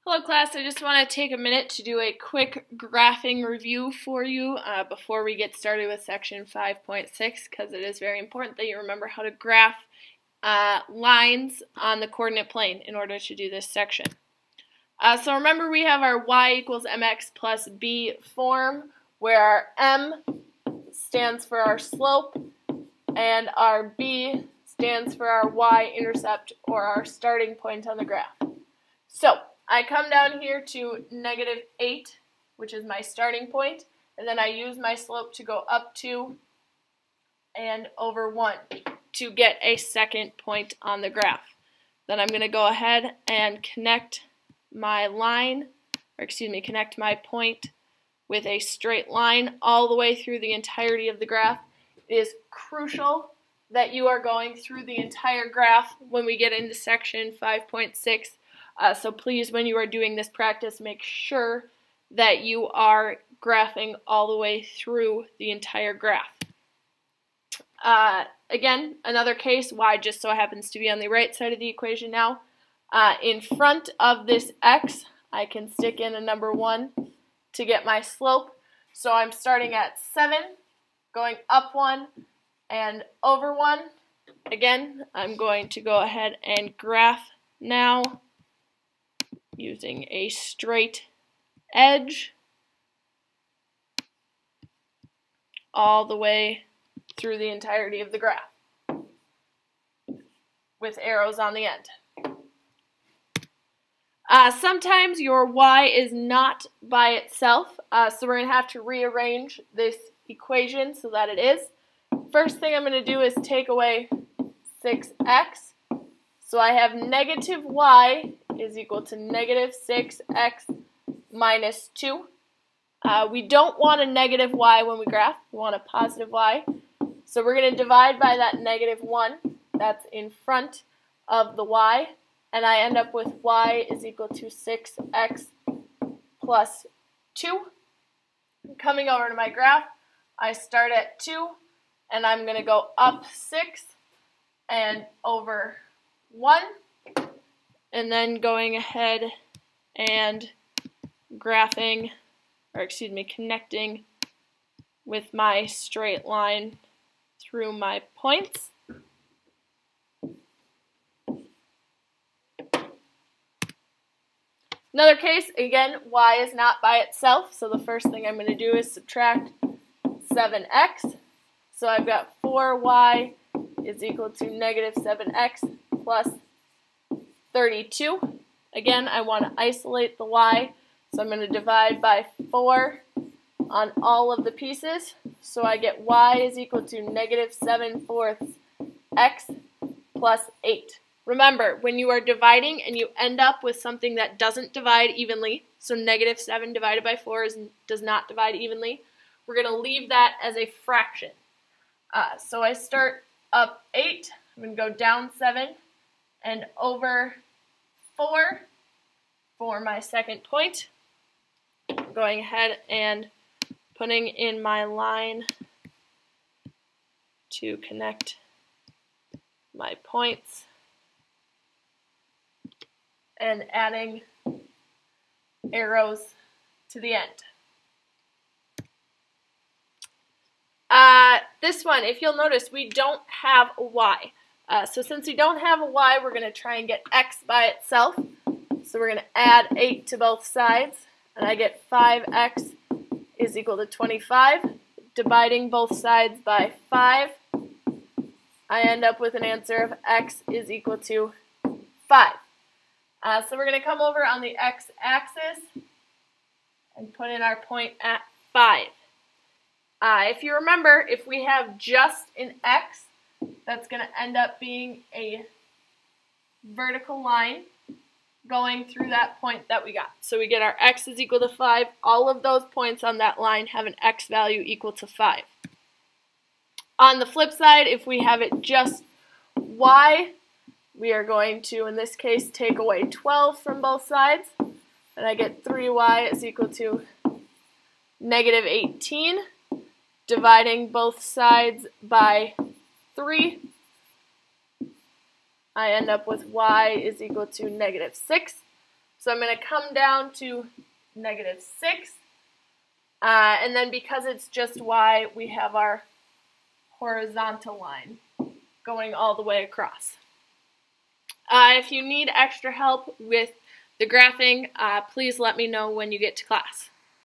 Hello class, I just want to take a minute to do a quick graphing review for you before we get started with section 5.6 because it is very important that you remember how to graph lines on the coordinate plane in order to do this section. So remember we have our y equals mx plus b form where our m stands for our slope and our b stands for our y-intercept or our starting point on the graph. So I come down here to -8, which is my starting point, and then I use my slope to go up 2 and over 1 to get a second point on the graph. Then I'm going to go ahead and connect my line, connect my point with a straight line all the way through the entirety of the graph. It is crucial that you are going through the entire graph when we get into section 5.6. So please, when you are doing this practice, make sure that you are graphing all the way through the entire graph. Again, another case, y just so happens to be on the right side of the equation now. In front of this x, I can stick in a number 1 to get my slope. So I'm starting at 7, going up 1 and over 1. Again, I'm going to go ahead and graph now using a straight edge all the way through the entirety of the graph with arrows on the end. Sometimes your y is not by itself, so we're going to have to rearrange this equation so that it is. First thing I'm going to do is take away 6x. So I have negative y is equal to negative 6x minus 2. We don't want a negative y when we graph. We want a positive y. So we're going to divide by that negative 1. That's in front of the y. And I end up with y is equal to 6x plus 2. Coming over to my graph, I start at 2. And I'm going to go up 6 and over 1, and then going ahead and connecting with my straight line through my points. Another case, again, y is not by itself, so the first thing I'm going to do is subtract 7x. So I've got 4y is equal to negative 7x plus 32. Again, I want to isolate the y, so I'm going to divide by 4 on all of the pieces. So I get y is equal to negative 7/4 x plus 8. Remember, when you are dividing and you end up with something that doesn't divide evenly, so negative 7 divided by 4 does not divide evenly, we're going to leave that as a fraction. So I start up 8, I'm going to go down 7, and over 4 for my second point. Going ahead and putting in my line to connect my points and adding arrows to the end. This one, if you'll notice, we don't have a y. So since we don't have a y, we're going to try and get x by itself. So we're going to add 8 to both sides, and I get 5x is equal to 25. Dividing both sides by 5, I end up with an answer of x is equal to 5. So we're going to come over on the x-axis and put in our point at 5. If you remember, if we have just an x, that's going to end up being a vertical line going through that point that we got. So we get our x is equal to 5. All of those points on that line have an x value equal to 5. On the flip side, if we have it just y, we are going to, in this case, take away 12 from both sides. And I get 3y is equal to negative 18. Dividing both sides by 3, I end up with y is equal to negative 6. So I'm going to come down to -6. And then because it's just y, we have our horizontal line going all the way across. If you need extra help with the graphing, please let me know when you get to class.